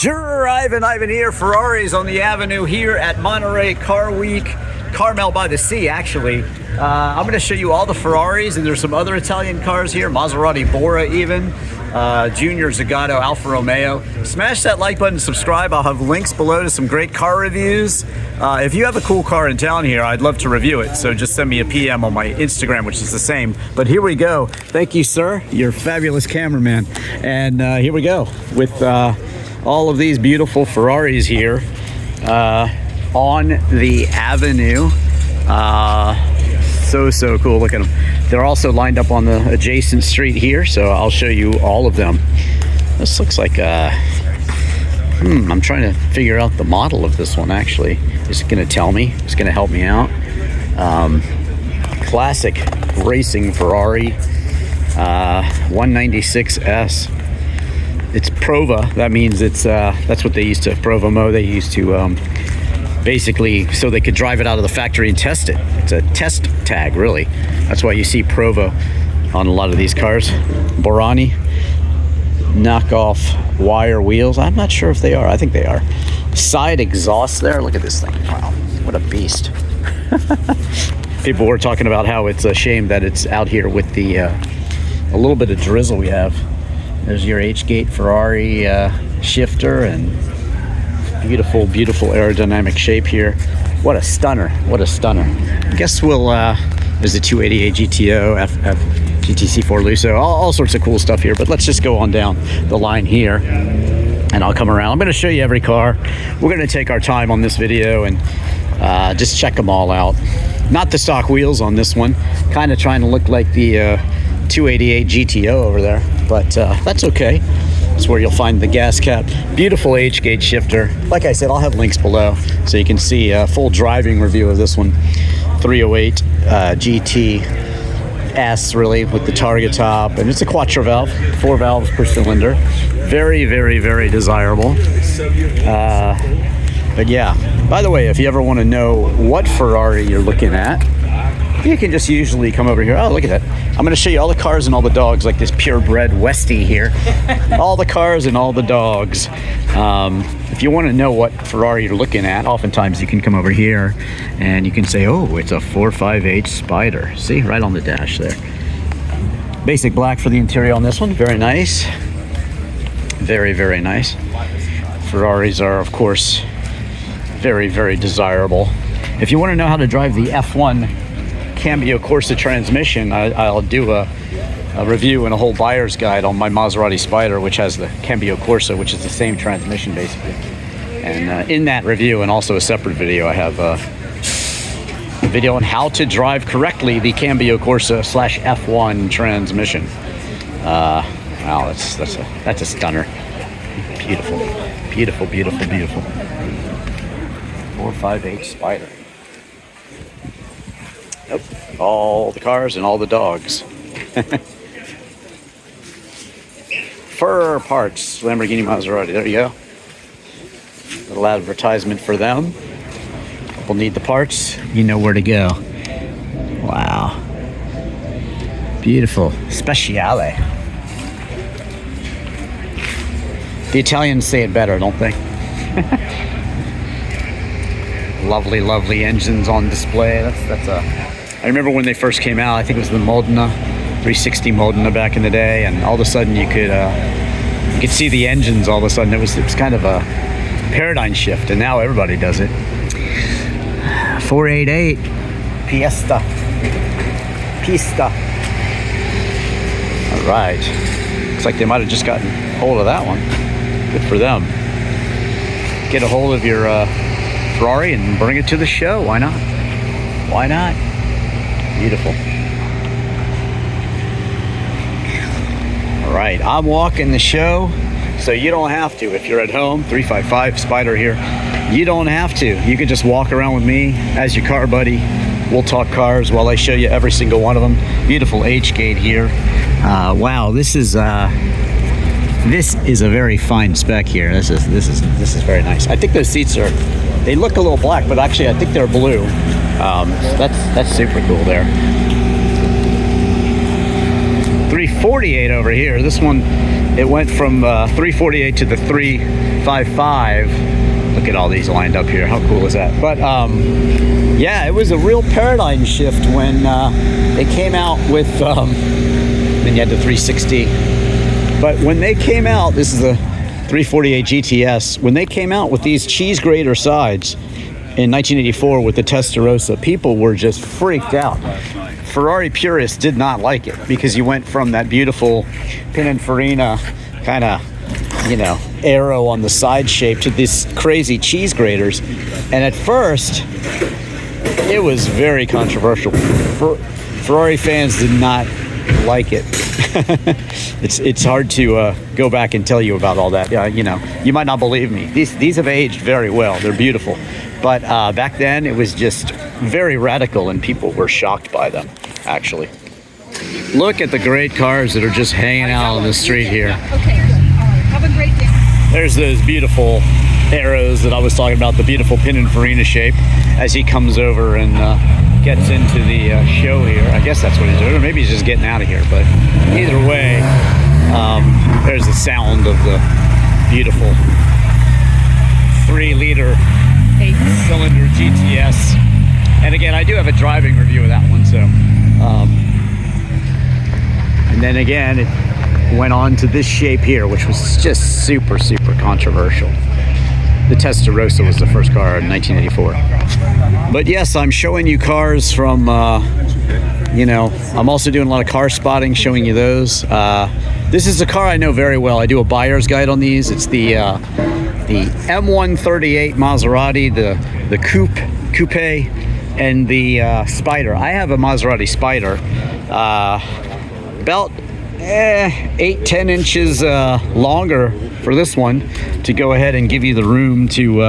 Drivin Ivan here, Ferraris on the avenue here at Monterey Car Week, Carmel by the sea actually. I'm going to show you all the Ferraris, and there's some other Italian cars here, Maserati Bora even, Junior Zagato, Alfa Romeo. Smash that like button, subscribe. I'll have links below to some great car reviews. If you have a cool car in town here, I'd love to review it, so just send me a PM on my Instagram, which is the same. But here we go. Thank you, sir. You're a fabulous cameraman. And here we go with all of these beautiful Ferraris here on the avenue. So cool. Look at them. They're also lined up on the adjacent street here, so I'll show you all of them. This looks like I'm trying to figure out the model of this one actually. Is it going to tell me? It's going to help me out. Classic racing Ferrari 196S. It's Prova. That means it's that's what they used to Provomo. They used to basically so they could drive it out of the factory and test it. It's a test tag, really. That's why you see Prova on a lot of these cars. Borani knockoff wire wheels. I'm not sure if they are. I think they are. Side exhaust there. Look at this thing. Wow, what a beast. People were talking about how it's a shame that it's out here with the a little bit of drizzle we have. There's your H-gate Ferrari shifter, and beautiful aerodynamic shape here. What a stunner, what a stunner. I guess we'll, there's a 288 GTO, GTC4 Lusso, all sorts of cool stuff here, but let's just go on down the line here and I'll come around. I'm gonna show you every car. We're gonna take our time on this video and just check them all out. Not the stock wheels on this one, kind of trying to look like the 288 GTO over there, but that's okay. That's where you'll find the gas cap. Beautiful H-gate shifter. Like I said, I'll have links below so you can see a full driving review of this one. 308 GT-S, really, with the Targa top, and it's a quattro valve, 4 valves per cylinder. Very desirable. But yeah, by the way, if you ever want to know what Ferrari you're looking at, you can just usually come over here. Oh, look at that. I'm going to show you all the cars and all the dogs, like this purebred Westie here. All the cars and all the dogs. If you want to know what Ferrari you're looking at, oftentimes you can come over here and you can say, oh, it's a 458 Spider. See, right on the dash there. Basic black for the interior on this one. Very nice. Very nice. Ferraris are, of course, very desirable. If you want to know how to drive the F1 Cambio Corsa transmission, I'll do a review and a whole buyer's guide on my Maserati Spider, which has the Cambio Corsa, which is the same transmission basically. And in that review, and also a separate video, I have a video on how to drive correctly the Cambio Corsa / F1 transmission. Wow, that's a stunner. Beautiful. 458 Spider. Nope. All the cars and all the dogs. Fur parts, Lamborghini Maserati. There you go. Little advertisement for them. People need the parts. You know where to go. Wow. Beautiful. Speciale. The Italians say it better, don't they? Lovely engines on display. That's I remember when they first came out. I think it was the Modena 360 Modena back in the day, and all of a sudden you could see the engines. All of a sudden it was kind of a paradigm shift, and now everybody does it. 488 Pista. All right. Looks like they might have just gotten hold of that one. Good for them. Get a hold of your Ferrari and bring it to the show. Why not? Why not? Beautiful. All right, I'm walking the show, so you don't have to. If you're at home, 355 Spider here, you don't have to. You can just walk around with me as your car buddy. We'll talk cars while I show you every single one of them. Beautiful H-gate here. Wow, this is a very fine spec here. This is very nice. I think those seats they look a little black, but actually I think they're blue. That's super cool there. 348 over here. This one it went from 348 to the 355. Look at all these lined up here. How cool is that? But yeah, it was a real paradigm shift when they came out with, then you had the 360. But when they came out, this is the 348 GTS, when they came out with these cheese grater sides in 1984 with the Testarossa, people were just freaked out. Ferrari purists did not like it because you went from that beautiful Pininfarina kind of, you know, arrow on the side shape to these crazy cheese graters. And at first, it was very controversial. Ferrari fans did not like it. It's hard to go back and tell you about all that. You know, you might not believe me. These have aged very well. They're beautiful. But back then, it was just very radical, and people were shocked by them, actually. Look at the great cars that are just hanging out on the street here. Okay, have a great day. There's those beautiful arrows that I was talking about, the beautiful Pininfarina shape, as he comes over and gets into the show here. I guess that's what he's doing, or maybe he's just getting out of here. But either way, there's the sound of the beautiful 3-liter 8-cylinder GTS. And again, I do have a driving review of that one. So, and then again, it went on to this shape here, which was just super, super controversial. The Testarossa was the first car in 1984. But yes, I'm showing you cars from, you know, I'm also doing a lot of car spotting, showing you those. This is a car I know very well. I do a buyer's guide on these. It's the M138 Maserati, the coupe, and the Spider. I have a Maserati Spider, about 8-10 inches longer for this one, to go ahead and give you the room to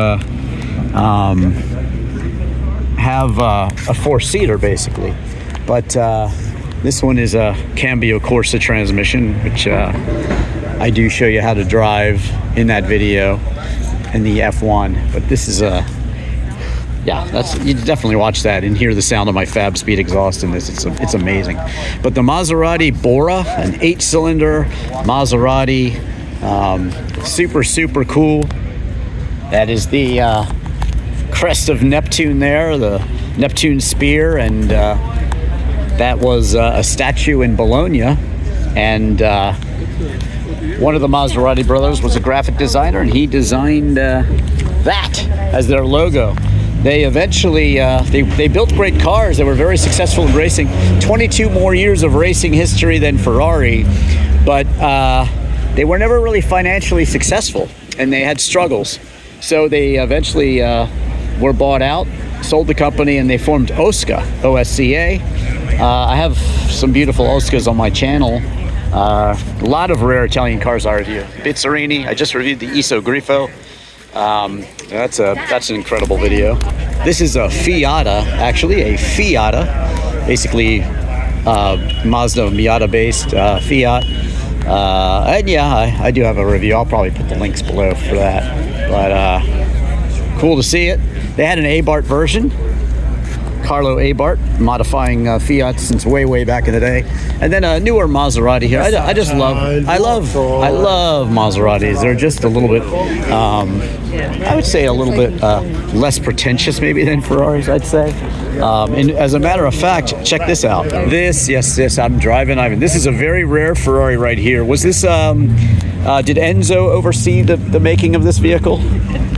have a 4-seater basically. But this one is a Cambio Corsa transmission, which I do show you how to drive in that video, in the F1. But this is a, yeah, that's, you definitely watch that and hear the sound of my Fab Speed exhaust in this. It's amazing. But the Maserati Bora, an 8-cylinder Maserati, super, super cool. That is the crest of Neptune there, the Neptune spear, and that was a statue in Bologna. And one of the Maserati brothers was a graphic designer, and he designed that as their logo. They eventually, they built great cars. They were very successful in racing. 22 more years of racing history than Ferrari, but they were never really financially successful, and they had struggles. So they eventually were bought out, sold the company, and they formed Osca, O-S-C-A. I have some beautiful Oscas on my channel. A lot of rare Italian cars I review. Bizzarini, I just reviewed the Iso Grifo. That's an incredible video. This is a Fiata, actually a Fiata, basically Mazda Miata based Fiat. And yeah, I do have a review. I'll probably put the links below for that. But cool to see it. They had an Abarth version, Carlo Abarth, modifying Fiat since way back in the day, and then a newer Maserati here. I love Maseratis. They're just a little bit, I would say, a little bit less pretentious maybe than Ferraris, I'd say. And as a matter of fact, check this out. This, I'm Drivin Ivan. This is a very rare Ferrari right here. Was this, did Enzo oversee the making of this vehicle,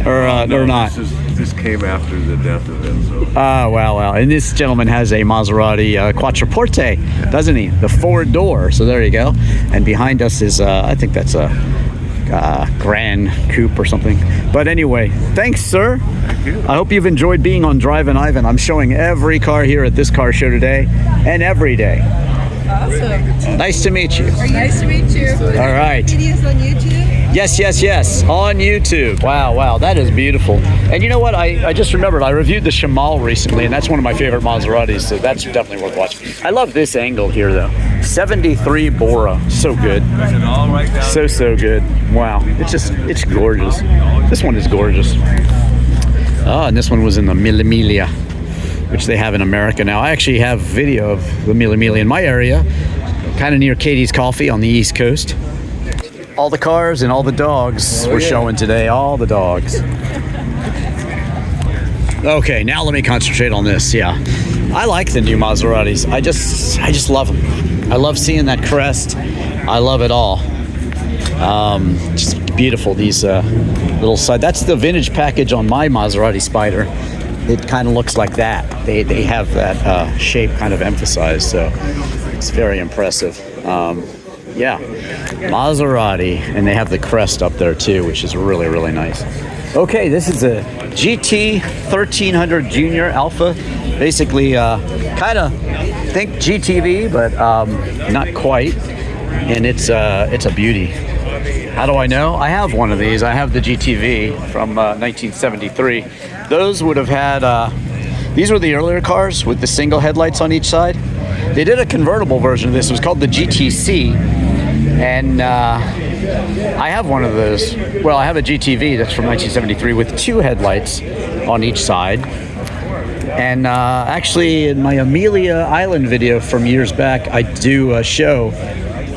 or not? This came after the death of Enzo. Oh, wow. And this gentleman has a Maserati Quattroporte, doesn't he? The 4-door. So there you go. And behind us is, I think that's a Grand Coupe or something. But anyway, thanks, sir. Thank you. I hope you've enjoyed being on Drivin Ivan. I'm showing every car here at this car show today, and every day. Awesome. Nice to meet you. Nice to meet you. All right. Videos on YouTube? Yes. On YouTube. Wow. That is beautiful. And you know what? I just remembered, I reviewed the Shamal recently, and that's one of my favorite Maseratis, so that's definitely worth watching. I love this angle here, though. 73 Bora. So good. So good. Wow. It's gorgeous. This one is gorgeous. Oh, and this one was in the Mille, which they have in America now. I actually have video of the Mille in my area, kind of near Katie's Coffee on the East Coast. all the cars and all the dogs we're showing today. All the dogs. Okay, now let me concentrate on this. Yeah, I like the new Maseratis. I just love them. I love seeing that crest. I love it all. Just beautiful. These little side. That's the vintage package on my Maserati Spider. It kind of looks like that. They have that shape kind of emphasized, so it's very impressive. Yeah, Maserati, and they have the crest up there too, which is really, really nice. Okay, this is a GT 1300 Junior Alpha. Basically, kind of think GTV, but not quite. And it's a beauty. How do I know? I have one of these. I have the GTV from 1973. Those would have had, these were the earlier cars with the single headlights on each side. They did a convertible version of this. It was called the GTC. And I have one of those. Well, I have a GTV that's from 1973 with two headlights on each side. And actually, in my Amelia Island video from years back, I do show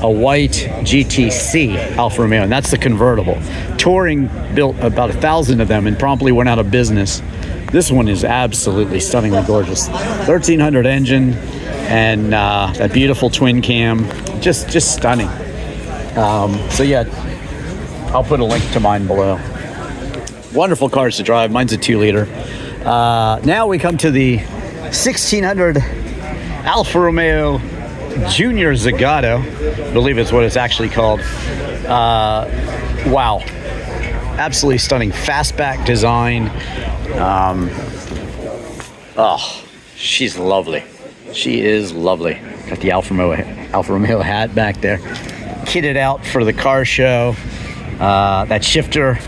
a white GTC Alfa Romeo, and that's the convertible. Touring built about 1,000 of them and promptly went out of business. This one is absolutely stunningly gorgeous. 1300 engine and that beautiful twin cam, just stunning. So yeah, I'll put a link to mine below. Wonderful cars to drive. Mine's a 2-liter. Now we come to the 1600 Alfa Romeo Junior Zagato, I believe it's what it's actually called. Wow, absolutely stunning fastback design. Oh, she's lovely. She is lovely. Got the Alfa Romeo hat back there, kitted out for the car show. That shifter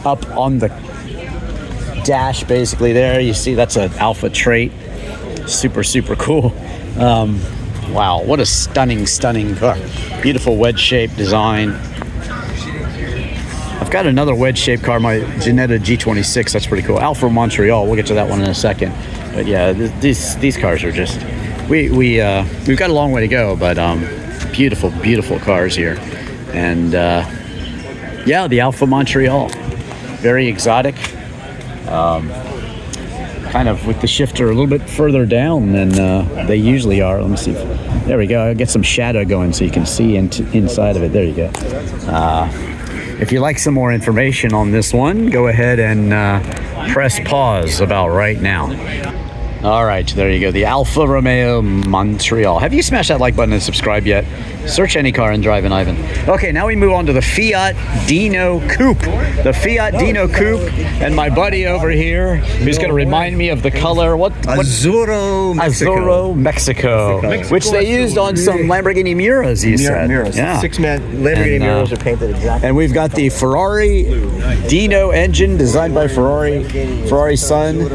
up on the dash, basically there. You see that's an Alfa trait. Super, super cool. Wow, what a stunning car. Beautiful wedge-shaped design. I've got another wedge-shaped car, my Ginetta G26. That's pretty cool. Alfa Montreal. We'll get to that one in a second. But yeah, these cars are just... We've got a long way to go, but beautiful, beautiful cars here. And yeah, the Alfa Montreal. Very exotic. Kind of with the shifter a little bit further down than they usually are. Let me see. There we go. I'll get some shadow going so you can see inside of it. There you go. If you like some more information on this one, go ahead and press pause about right now. All right, there you go. The Alfa Romeo Montreal. Have you smashed that like button and subscribed yet? Search any car and Drivin Ivan. Okay, now we move on to the Fiat Dino Coupe. The Fiat Dino Coupe, and my buddy over here, who's going to remind me of the color. What? Azzurro, Mexico. Azzurro, Mexico. Which they used on some Lamborghini Muras, you said. Muras. Yeah. 6-man Lamborghini Muras are painted exactly. And we've got the Ferrari Dino engine designed by Ferrari's son.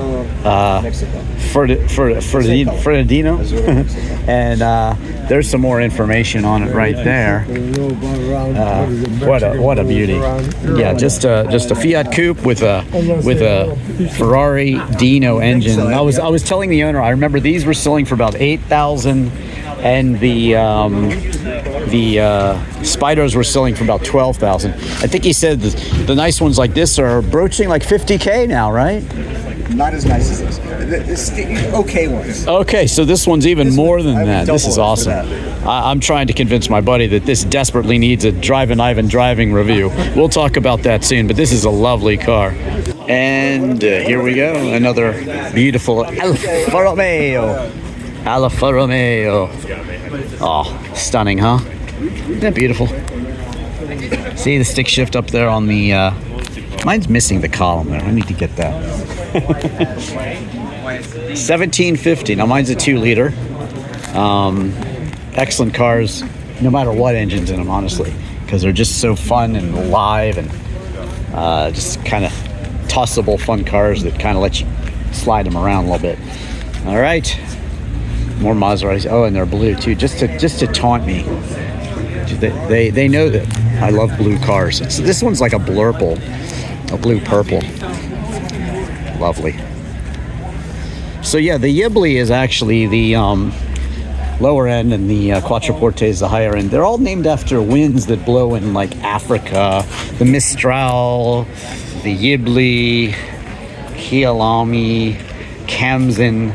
Ferdinand. And there's some more information on it right there. What a beauty! Yeah, just a Fiat Coupe with a Ferrari Dino engine. I was telling the owner, I remember these were selling for about 8,000, and the Spiders were selling for about 12,000. I think he said the nice ones like this are broaching like 50K now, right? Not as nice as this. Okay ones. Okay, so this one's even more than that. This is awesome. I'm trying to convince my buddy that this desperately needs a Drivin Ivan driving review. We'll talk about that soon, but this is a lovely car. And here we go, another beautiful Alfa Romeo. Alfa Romeo. Oh, stunning, huh? Isn't that beautiful? See the stick shift up there on the... mine's missing the column there. I need to get that. 1750. Now mine's a 2-liter. Excellent cars, no matter what engine's in them, honestly, because they're just so fun and alive and just kind of tossable, fun cars that kind of let you slide them around a little bit. All right, more Maseratis. Oh, and they're blue too, just to taunt me. They know that I love blue cars. This one's like a blurple, a blue purple. Lovely. So yeah, the Ghibli is actually the lower end, and the Quattroporte is the higher end. They're all named after winds that blow in like Africa. The Mistral, the Yibli, Kialami, Kamsin,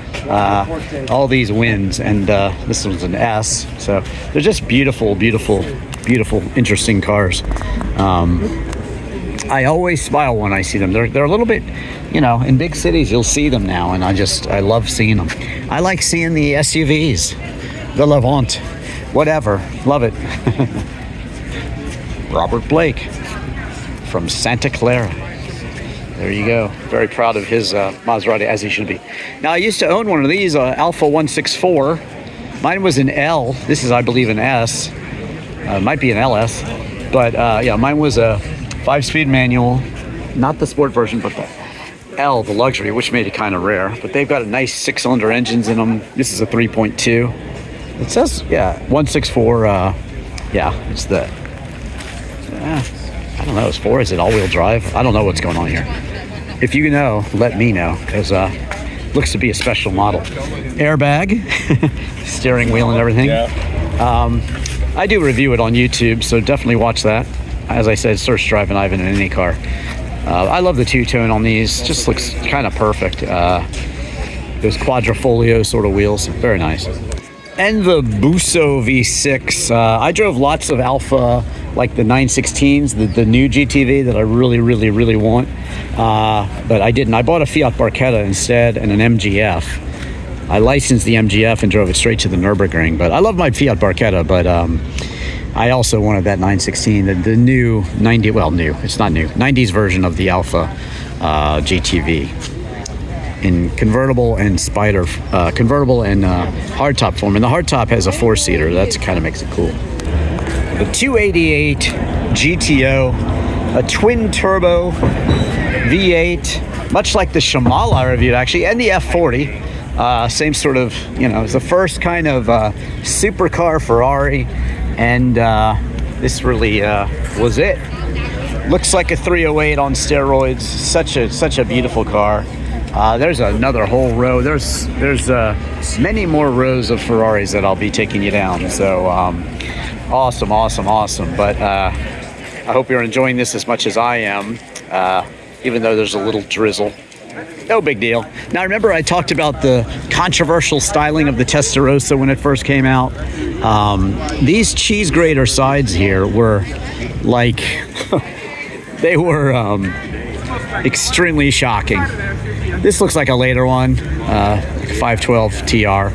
all these winds, and this one's an S. So they're just beautiful, beautiful, beautiful, interesting cars. I always smile when I see them. They're a little bit, you know, in big cities you'll see them now, and I love seeing them. I like seeing the SUVs, the Levant, whatever, love it. Robert Blake from Santa Clara. There you go. Very proud of his Maserati, as he should be. Now, I used to own one of these, Alfa 164. Mine was an L. This is, I believe, an S. Might be an LS. But, yeah, mine was a 5-speed manual. Not the sport version, but the L, the luxury, which made it kind of rare. But they've got a nice 6-cylinder engines in them. This is a 3.2. It says, yeah, 164. Yeah, it's the... I don't know, it's 4. Is it all-wheel drive? I don't know what's going on here. If you know, let me know, because looks to be a special model. Airbag, steering wheel and everything. I do review it on YouTube, so definitely watch that. As I said, search Drivin Ivan in any car. I love the two-tone on these. Just looks kind of perfect. Those quadrifolio sort of wheels, very nice. And the Busso V6. I drove lots of Alfa, like the 916s, the new GTV that I really, really, really want. But I didn't. I bought a Fiat Barchetta instead and an MGF. I licensed the MGF and drove it straight to the Nürburgring. But I love my Fiat Barchetta, but I also wanted that 916, the new 90, well, new, it's not new, 90s version of the Alfa GTV. In convertible and spider, convertible and hardtop form. And the hardtop has a 4-seater. That kind of makes it cool. The 288 GTO, a twin turbo V8, much like the Shamal I reviewed actually, and the F40. Same sort of, you know, it's the first kind of supercar Ferrari, and this really was it. Looks like a 308 on steroids. Such a beautiful car. There's another whole row. There's many more rows of Ferraris that I'll be taking you down. So awesome. But I hope you're enjoying this as much as I am, even though there's a little drizzle. No big deal. Now, remember I talked about the controversial styling of the Testarossa when it first came out? These cheese grater sides here were like, they were extremely shocking. This looks like a later one, like 512 TR,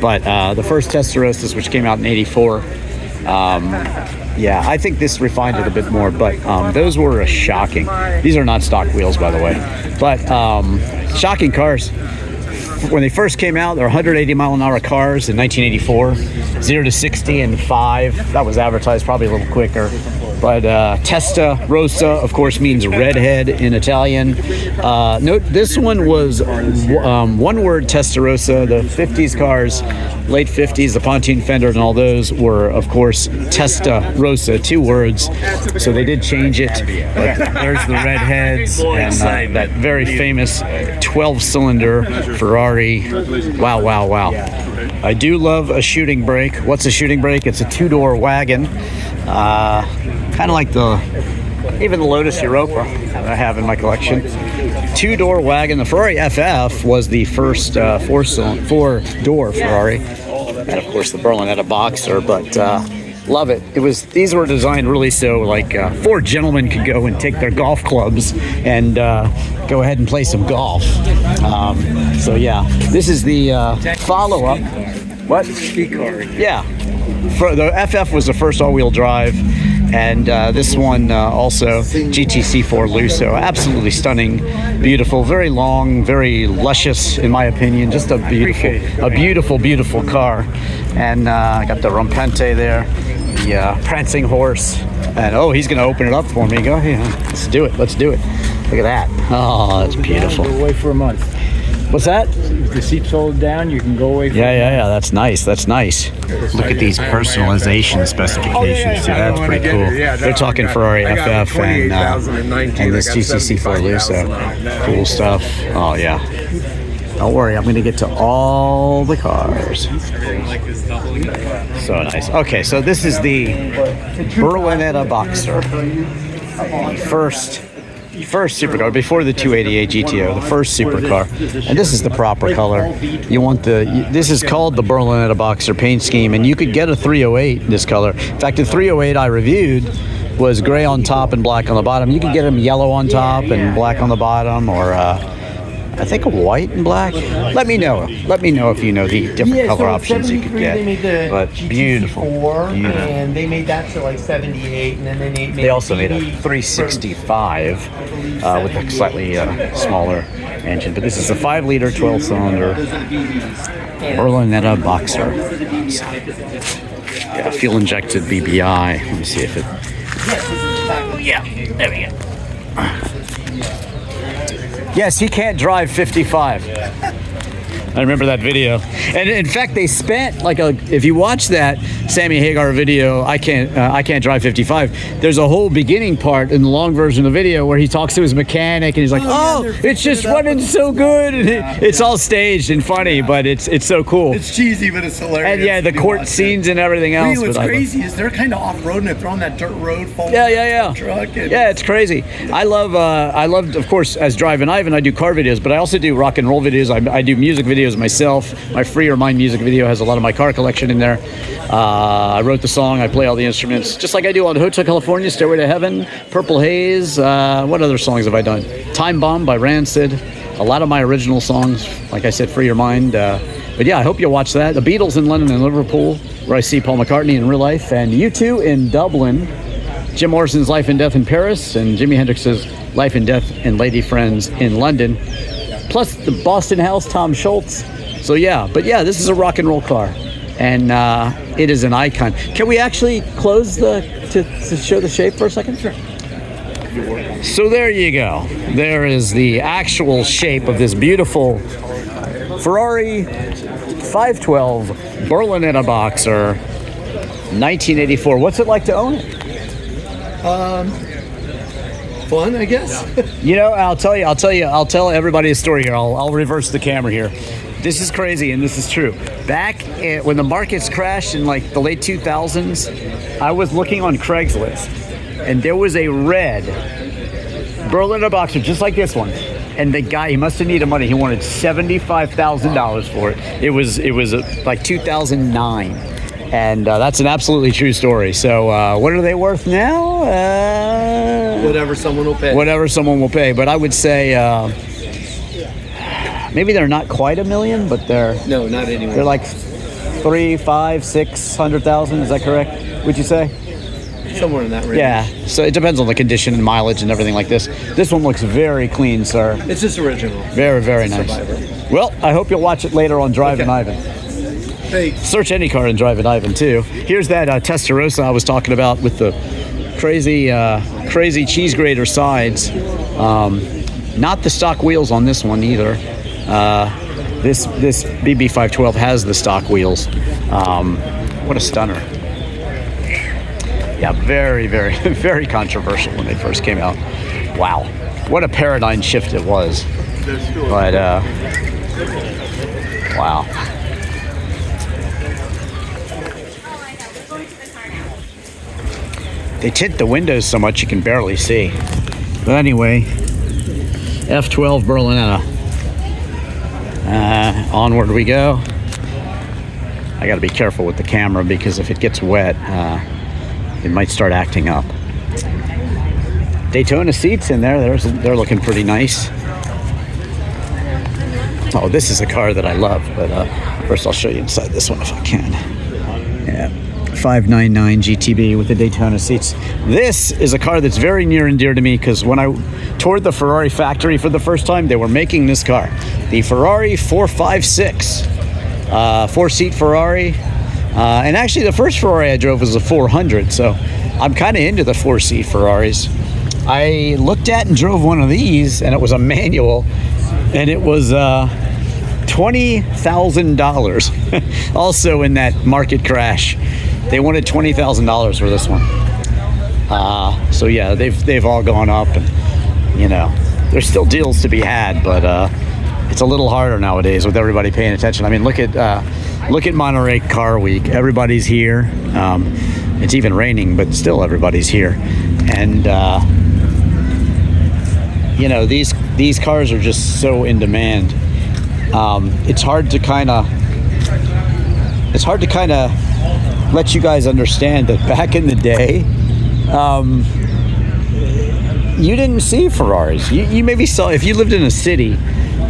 but the first Testarossas, which came out in '84, yeah, I think this refined it a bit more, but those were shocking. These are not stock wheels, by the way, but shocking cars. When they first came out, they were 180-mile-an-hour cars in 1984, 0 to 60 in 5. That was advertised probably a little quicker. But Testa Rossa, of course, means redhead in Italian. Note, this one was one word, Testarossa. The 50s cars, late 50s, the pontoon fendered and all those were, of course, Testa Rossa, 2 words. So they did change it. But there's the redheads and that very famous 12-cylinder Ferrari. Wow. I do love a shooting brake. What's a shooting brake? It's a 2-door wagon. Kind of like even the Lotus Europa that I have in my collection. 2-door wagon. The Ferrari FF was the first 4-door Ferrari. And of course the Berlinetta Boxer, but love it. These were designed really so like 4 gentlemen could go and take their golf clubs and go ahead and play some golf. So yeah, this is the follow-up. What? Ski car. Yeah. The FF was the first all-wheel drive, and this one also GTC4 Lusso. Absolutely stunning, beautiful, very long, very luscious in my opinion. Just a beautiful car. And I got the Rampante there, the prancing horse, and oh, he's gonna open it up for me. Go ahead, let's do it. Look at that. Oh, that's beautiful. Go away for a month. What's that? If the seat's folded down, you can go away. Yeah. That's nice. Look at these personalization specifications too. That's pretty cool. They're talking Ferrari FF and this GTC4 Lusso. Cool stuff. Oh yeah. Don't worry, I'm going to get to all the cars. So nice. Okay, so this is the Berlinetta Boxer. First supercar before the 288 GTO, the first supercar, and this is the proper color. You want this is called the Berlinetta Boxer paint scheme, and you could get a 308 this color. In fact, the 308 I reviewed was gray on top and black on the bottom. You could get them yellow on top and black on the bottom, or I think white and black. Let me know if you know the different color options you could get. They made the But beautiful, and they made that to like 78, and then They also made a 365 with a slightly smaller engine. But this is a 5-liter, 12-cylinder Berlinetta Boxer. Yeah, fuel-injected BBI. Let me see if it... Yeah, there we go. Yes, he can't drive 55. I remember that video. And in fact, they spent if you watch that Sammy Hagar video, I can't drive 55. There's a whole beginning part in the long version of the video where he talks to his mechanic and he's like, it's just running so good. And it's all staged and funny, but it's so cool. It's cheesy, but it's hilarious. And yeah, the court scenes and everything else. What's crazy is they're kind of off-roading. They're throwing that dirt road. Yeah. Truck and yeah, it's crazy. I love, of course, as Drivin Ivan, I do car videos, but I also do rock and roll videos. I do music videos myself. My Free Your Mind music video has a lot of my car collection in there. I wrote the song. I play all the instruments, just like I do on Hotel California, Stairway to Heaven, Purple Haze. What other songs have I done? Time Bomb by Rancid. A lot of my original songs, like I said, Free Your Mind. But yeah, I hope you'll watch that. The Beatles in London and Liverpool, where I see Paul McCartney in real life, and U2 in Dublin. Jim Morrison's Life and Death in Paris, and Jimi Hendrix's Life and Death and Lady Friends in London. Plus the Boston House, Tom Schultz. So yeah, but yeah, this is a rock and roll car, and it is an icon. Can we actually close to show the shape for a second? Sure. So there you go. There is the actual shape of this beautiful Ferrari 512 Berlinetta Boxer, 1984. What's it like to own it? fun, I guess. You know, I'll tell everybody a story here. I'll reverse the camera here. This is crazy, and this is true. Back when the markets crashed in like the late 2000s, I was looking on Craigslist, and there was a red Berlinetta Boxer just like this one. And the guy, he must have needed money. He wanted $75,000 for it. It was like 2009, and that's an absolutely true story. So what are they worth now? Whatever someone will pay. Whatever someone will pay. But I would say maybe they're not quite $1 million, but they're no, not anymore. They're like 300,000, 500,000, 600,000. Is that correct? Would you say? Somewhere in that range. Yeah, so it depends on the condition and mileage and everything like this. This one looks very clean, sir. It's just original. Very, very nice. Survivor. Well, I hope you'll watch it later on Drivin Ivan. Hey. Search any car in Drivin Ivan too. Here's that Testarossa I was talking about with the crazy cheese grater sides. Not the stock wheels on this one either. This BB512 has the stock wheels. What a stunner. Yeah, very, very, very controversial when they first came out. Wow, what a paradigm shift it was. But, wow. They tint the windows so much you can barely see. But anyway, F12 Berlinetta. Onward we go. I gotta be careful with the camera because if it gets wet, it might start acting up. Daytona seats in there. They're looking pretty nice. Oh, this is a car that I love, but first I'll show you inside this one if I can. Yeah, 599 GTB with the Daytona seats. This is a car that's very near and dear to me because when I toured the Ferrari factory for the first time, they were making this car. The Ferrari 456, four-seat Ferrari. And actually, the first Ferrari I drove was a 400, so I'm kind of into the four-seat Ferraris. I looked at and drove one of these, and it was a manual, and it was $20,000. Also in that market crash, they wanted $20,000 for this one. So yeah, they've all gone up, and you know, there's still deals to be had, but it's a little harder nowadays with everybody paying attention. I mean, look at Monterey Car Week. Everybody's here. It's even raining, but still everybody's here. And you know, these cars are just so in demand. It's hard to kind of let you guys understand that back in the day, you didn't see Ferraris. You maybe saw, if you lived in a city,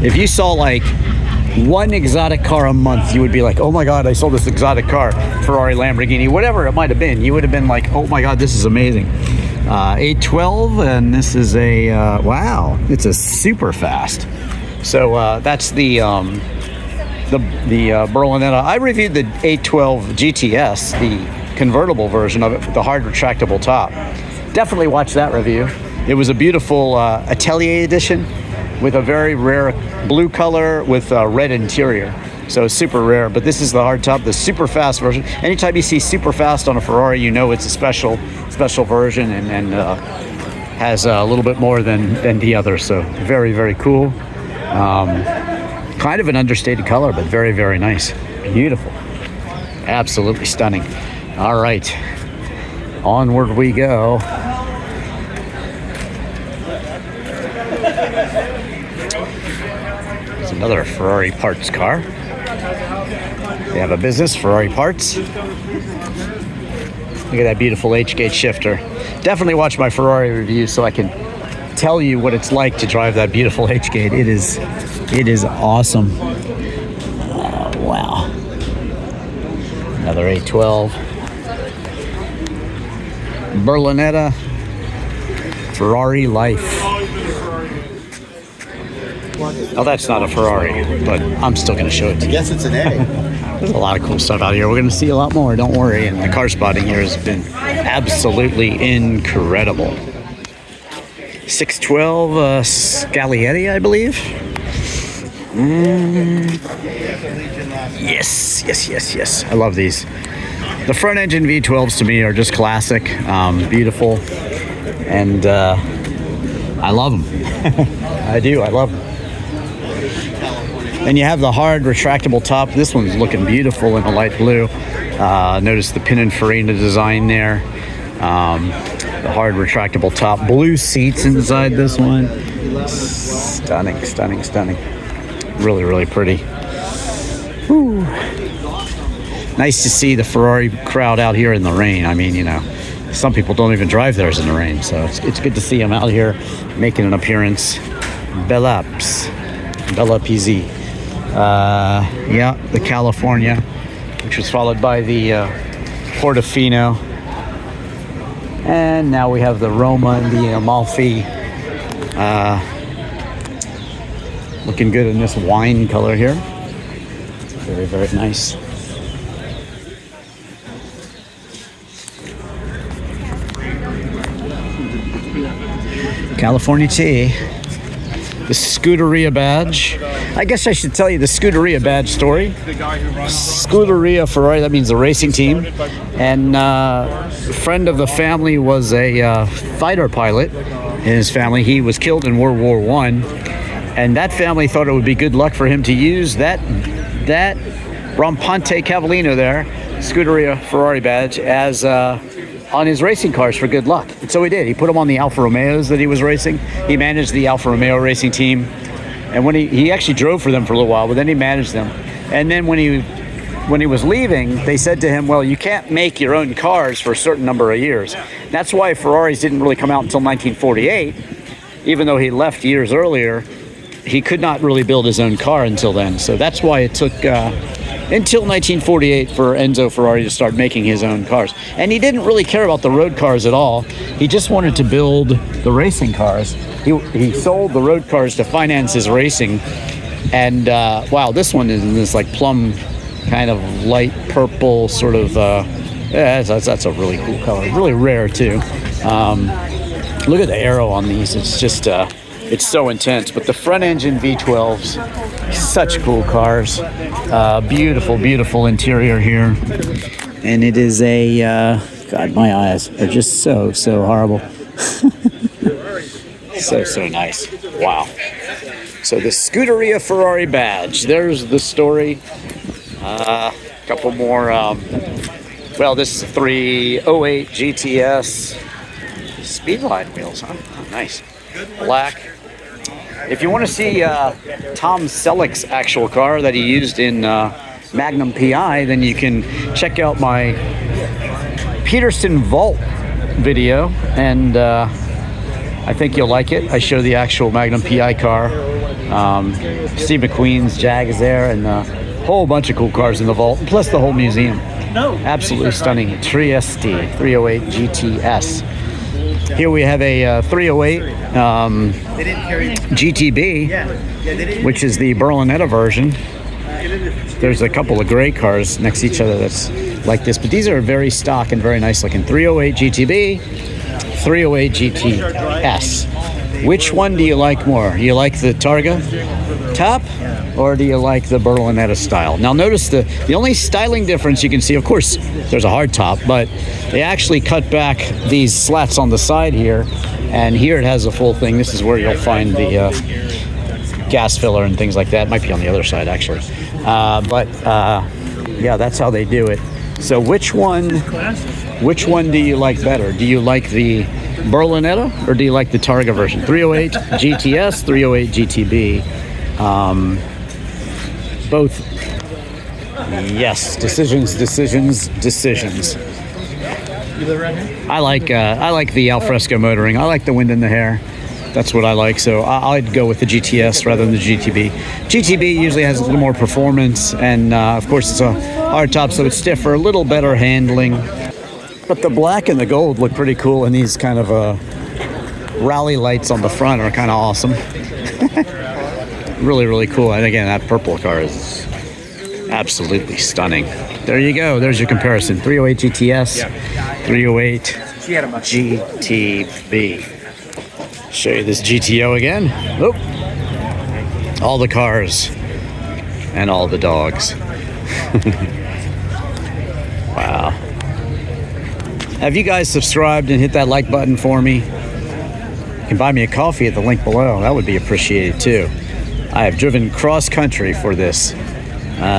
if you saw like one exotic car a month, you would be like, oh my God, I saw this exotic car, Ferrari, Lamborghini, whatever it might have been. You would have been like, oh my God, this is amazing. 812, and this is a, wow, it's a super fast. So that's the Berlinetta. I reviewed the 812 GTS, the convertible version of it with the hard retractable top. Definitely watch that review. It was a beautiful Atelier edition with a very rare blue color with a red interior. So it's super rare, but this is the hard top, the super fast version. Anytime you see super fast on a Ferrari, you know it's a special version and has a little bit more than the others. So very, very cool. Kind of an understated color, but very, very nice. Beautiful. Absolutely stunning. All right, onward we go. There's another Ferrari parts car. They have a business, Ferrari Parts. Look at that beautiful H-gate shifter. Definitely watch my Ferrari review so I can tell you what it's like to drive that beautiful H-gate. It is awesome. Wow. Another 812. Berlinetta. Ferrari life. Oh, that's not a Ferrari, but I'm still going to show it to you. Yes, it's an A. There's a lot of cool stuff out here. We're going to see a lot more, don't worry. And the car spotting here has been absolutely incredible. 612 Scaglietti, I believe. Yes. I love these. The front engine V12s to me are just classic, beautiful, and I love them. I do. I love them. And you have the hard retractable top. This one's looking beautiful in a light blue. Notice the Pininfarina design there. The hard retractable top. Blue seats inside this one. Stunning. Really, really pretty. Woo. Nice to see the Ferrari crowd out here in the rain. I mean, you know, some people don't even drive theirs in the rain. So it's good to see them out here making an appearance. Bella PZ. Yeah, the California, which was followed by the Portofino. And now we have the Roma and the Amalfi. Looking good in this wine color here. Very, very nice. California tea. The Scuderia badge. I guess I should tell you the Scuderia badge story. Scuderia Ferrari, that means the racing team. And a friend of the family was a fighter pilot in his family. He was killed in World War I. And that family thought it would be good luck for him to use that Rampante Cavallino there, Scuderia Ferrari badge, as on his racing cars for good luck. And so he did. He put them on the Alfa Romeos that he was racing. He managed the Alfa Romeo racing team. And when he actually drove for them for a little while, but then he managed them. And then when he was leaving, they said to him, well, you can't make your own cars for a certain number of years. That's why Ferraris didn't really come out until 1948. Even though he left years earlier, he could not really build his own car until then. So that's why it took until 1948 for Enzo Ferrari to start making his own cars. And he didn't really care about the road cars at all. He just wanted to build the racing cars. He sold the road cars to finance his racing. And wow, this one is in this like plum kind of light purple sort of, yeah, that's a really cool color. Really rare too. Look at the arrow on these. It's just, it's so intense. But the front engine V12s, such cool cars. Beautiful interior here. And it is a, God, my eyes are just so horrible. So nice. Wow. So the Scuderia Ferrari badge. There's the story. Couple more. Well, this is 308 GTS Speedline wheels, huh? Oh, nice. Black. If you want to see Tom Selleck's actual car that he used in Magnum PI, then you can check out my Peterson Vault video, and I think you'll like it. I show the actual Magnum PI car. Steve McQueen's Jag is there, and a whole bunch of cool cars in the vault, plus the whole museum. Absolutely stunning. Trieste 308 GTS. Here we have a 308 GTB, which is the Berlinetta version. There's a couple of great cars next to each other that's like this, but these are very stock and very nice looking. 308 GTB, 308 GTS. Which one do you like more? You like the Targa top, or do you like the Berlinetta style? Now notice the only styling difference you can see, of course, there's a hard top, but they actually cut back these slats on the side here, and here it has a full thing. This is where you'll find the gas filler and things like that. Might be on the other side, actually. Yeah, that's how they do it. So which one do you like better? Do you like the Berlinetta, or do you like the Targa version? 308 GTS, 308 GTB. Both. Yes, decisions. I like the alfresco motoring. I like the wind in the hair. That's what I like. So I'd go with the GTS rather than the GTB. GTB usually has a little more performance, and of course it's a hard top, so it's stiffer, a little better handling. But the black and the gold look pretty cool, and these kind of rally lights on the front are kind of awesome. Really, really cool. And again, that purple car is absolutely stunning. There you go. There's your comparison. 308 GTS, 308 GTB. Show you this GTO again. Oh, all the cars and all the dogs. Wow. Have you guys subscribed and hit that like button for me? You can buy me a coffee at the link below. That would be appreciated too. I have driven cross country for this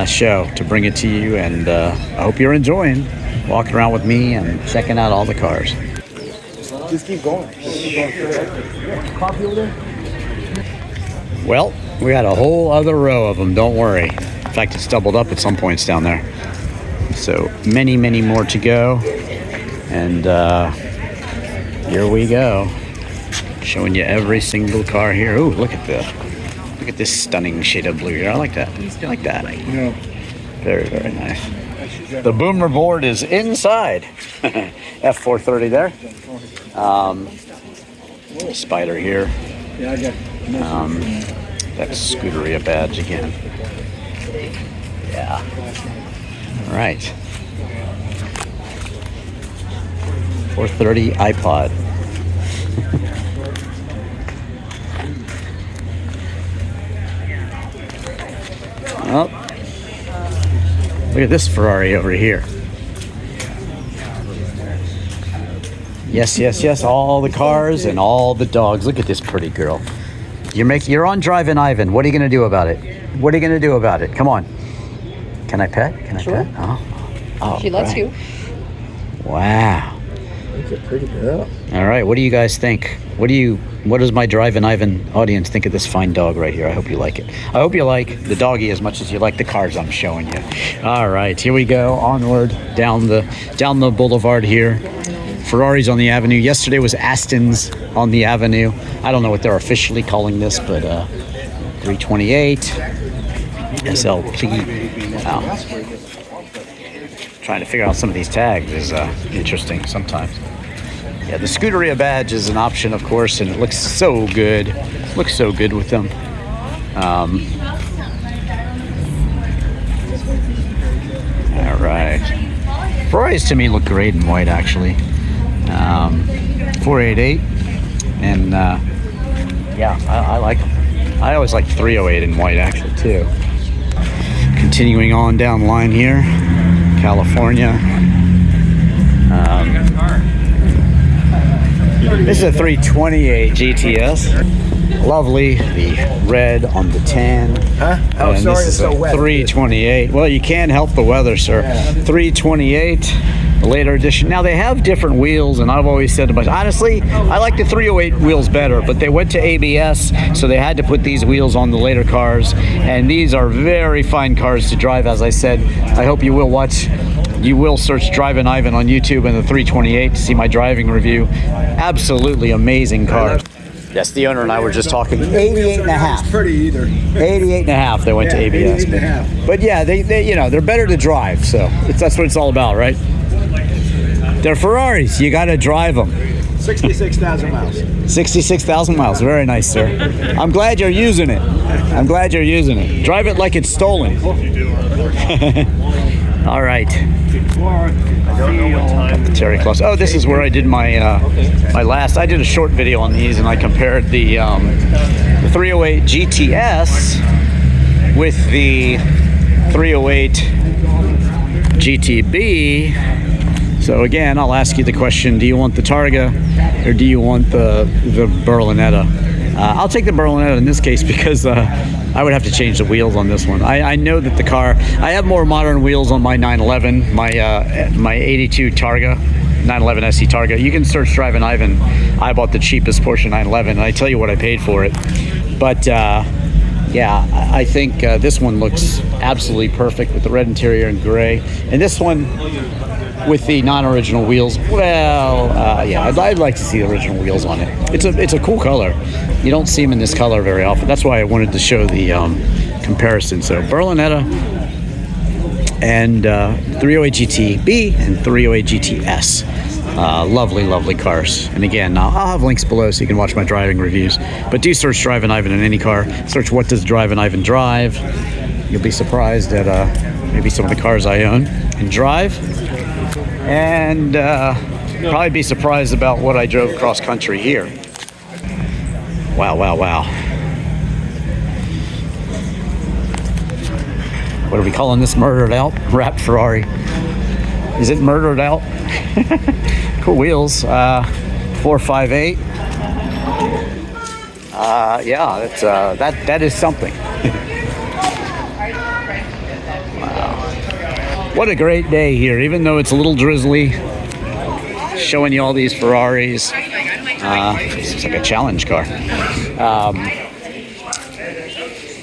show to bring it to you, and I hope you're enjoying walking around with me and checking out all the cars. Just keep going. Coffee over there? Well, we got a whole other row of them, don't worry. In fact, it's doubled up at some points down there. So many, many more to go. And here we go. Showing you every single car here. Ooh, look at this stunning shade of blue here. I like that. I like that. Yeah. Very, very nice. The boomer board is inside. F430 there. Spider here. That Scuderia badge again. Yeah. All right. 430 iPod. Oh, look at this Ferrari over here. Yes, all the cars and all the dogs. Look at this pretty girl. You're on Drivin Ivan. What are you going to do about it? What are you going to do about it? Come on. Can I pet? Can I pet? Oh, She lets you. Wow. That's a pretty girl. All right, what do you guys think? What does my Drivin Ivan audience think of this fine dog right here? I hope you like it. I hope you like the doggy as much as you like the cars I'm showing you. All right, here we go, onward down the boulevard here. Ferraris on the avenue. Yesterday was Aston's on the avenue. I don't know what they're officially calling this, but 328 SLP. Wow. Trying to figure out some of these tags is interesting sometimes. Yeah, the Scuderia badge is an option, of course, and it looks so good. Looks so good with them. All right. Ferraris to me look great in white, actually. 488, and yeah, I like them. I always like 308 in white, actually, too. Continuing on down the line here, California. This is a 328 GTS. Lovely, the red on the tan. Huh? Oh, And sorry, this it's is so a wet. 328. Well, you can't help the weather, sir. 328, a later edition. Now, they have different wheels, and I've always said to myself, honestly, I like the 308 wheels better, but they went to ABS, so they had to put these wheels on the later cars, and these are very fine cars to drive, as I said. I hope you will watch. You will search Drivin Ivan on YouTube and the 328 to see my driving review. Absolutely amazing car. Yes, the owner and I were just talking. 88 and a half. Pretty either. 88 and a half they went to ABS. 88 and a half. But yeah, they you know, they're better to drive, so that's what it's all about, right? They're Ferraris. You got to drive them. 66,000 miles. 66,000 miles. Very nice, sir. I'm glad you're using it. I'm glad you're using it. Drive it like it's stolen. All right. Terry Close. Oh, this is where I did my my last. I did a short video on these, and I compared the 308 GTS with the 308 GTB. So again, I'll ask you the question: do you want the Targa, or do you want the Berlinetta? I'll take the Berlinetta in this case because I would have to change the wheels on this one. I know that the car, I have more modern wheels on my 911, my 82 Targa, 911 SC Targa. You can search Drivin Ivan. I bought the cheapest Porsche 911, and I tell you what I paid for it. But yeah, I think this one looks absolutely perfect with the red interior and gray. And this one with the non-original wheels, well, yeah, I'd like to see the original wheels on it. It's a cool color. You don't see them in this color very often. That's why I wanted to show the comparison. So Berlinetta and 308 GTB and 308 GTS. Lovely, lovely cars. And again, I'll have links below so you can watch my driving reviews. But do search Drivin Ivan in any car. Search what does Drivin Ivan drive. You'll be surprised at maybe some of the cars I own and drive. And probably be surprised about what I drove cross country here. Wow, wow, wow. What are we calling this? Murdered out? Wrapped Ferrari. Is it murdered out? Cool wheels. 458. Yeah, that's that is something. Wow. What a great day here, even though it's a little drizzly. Showing you all these Ferraris. It's like a challenge car.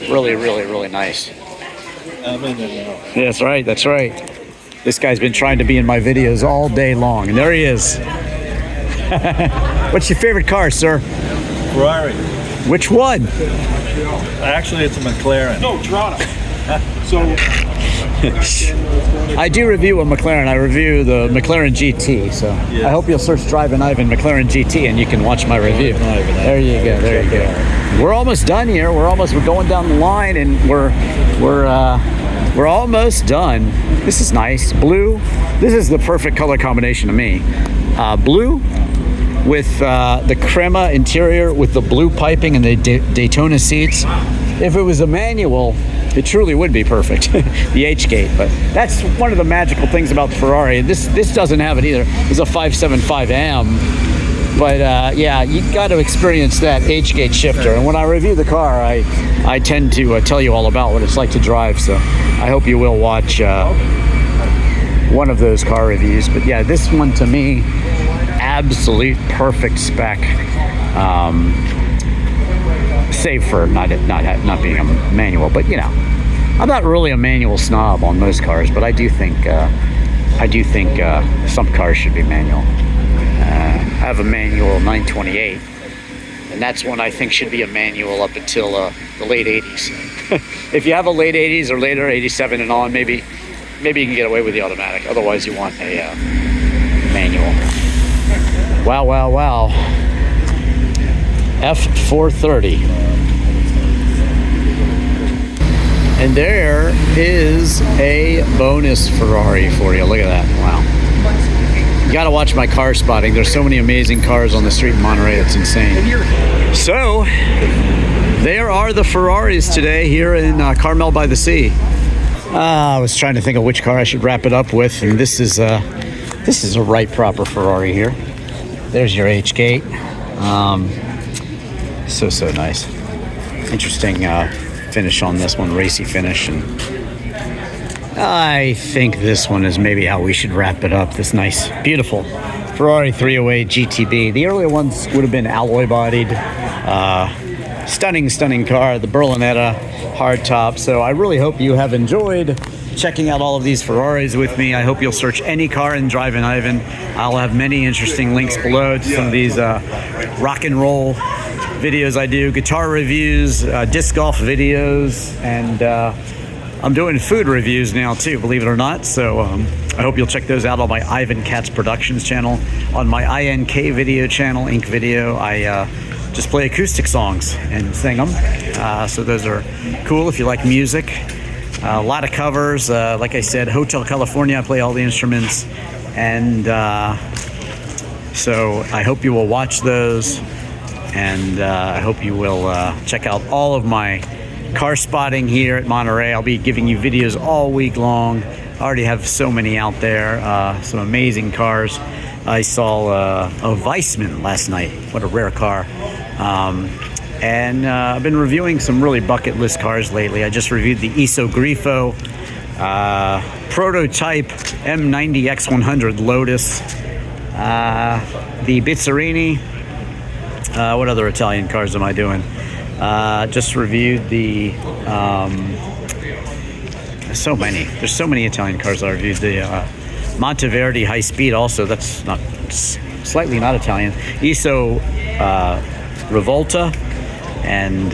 Really, really, really nice. Yeah, that's right, that's right. This guy's been trying to be in my videos all day long, and there he is. What's your favorite car, sir? Ferrari. Which one? Actually, it's a McLaren. No, Toronto. So I do review a McLaren. I review the McLaren GT, so I hope you'll search Drivin Ivan McLaren GT and you can watch my review. There you go, there you go. We're almost done here. We're going down the line, and we're almost done. This is nice. Blue. This is the perfect color combination to me. Blue with the crema interior with the blue piping and the Daytona seats. If it was a manual, it truly would be perfect, the H-gate. But that's one of the magical things about the Ferrari. This doesn't have it either. It's a 575M. But yeah, you got to experience that H-gate shifter. And when I review the car, I tend to tell you all about what it's like to drive. So I hope you will watch one of those car reviews. But yeah, this one to me, absolute perfect spec. Save for not being a manual, but you know, I'm not really a manual snob on most cars, but I do think some cars should be manual. I have a manual 928, and that's one I think should be a manual up until the late 80s. If you have a late 80s or later 87 and on, maybe you can get away with the automatic. Otherwise, you want a manual. Wow, wow, wow. F430. And there is a bonus Ferrari for you. Look at that. Wow. You gotta watch my car spotting. There's so many amazing cars on the street in Monterey. It's insane. So, there are the Ferraris today here in Carmel by the Sea. I was trying to think of which car I should wrap it up with, and this is a right proper Ferrari here. There's your H gate. So nice. Interesting finish on this one, racy finish, and I think this one is maybe how we should wrap it up. This nice, beautiful Ferrari 308 GTB. The earlier ones would have been alloy bodied. Stunning car, the Berlinetta hardtop. So I really hope you have enjoyed checking out all of these Ferraris with me. I hope you'll search any car in Drivin Ivan. I'll have many interesting links below to some of these rock and roll videos I do, guitar reviews, disc golf videos, and I'm doing food reviews now too, believe it or not. So I hope you'll check those out on my IvanKatzProductions channel. On my INKvideo channel, INKvideo, I just play acoustic songs and sing them. So those are cool if you like music. A lot of covers. Like I said, Hotel California, I play all the instruments. And so I hope you will watch those. And I hope you will check out all of my car spotting here at Monterey. I'll be giving you videos all week long. I already have so many out there. Some amazing cars. I saw a Weissman last night. What a rare car. And I've been reviewing some really bucket list cars lately. I just reviewed the Iso Grifo, prototype M90 X100 Lotus, the Bizzarini. What other Italian cars am I doing? Just reviewed the, so many. There's so many Italian cars I reviewed. The Monteverdi High Speed also. That's not, slightly not Italian. Iso Rivolta. And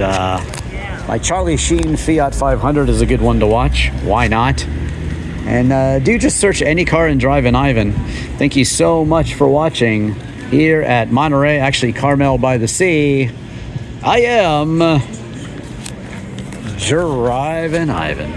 my Charlie Sheen Fiat 500 is a good one to watch. Why not? And do just search any car in Drivin Ivan. Thank you so much for watching here at Monterey, actually Carmel by the sea. I am Drivin Ivan.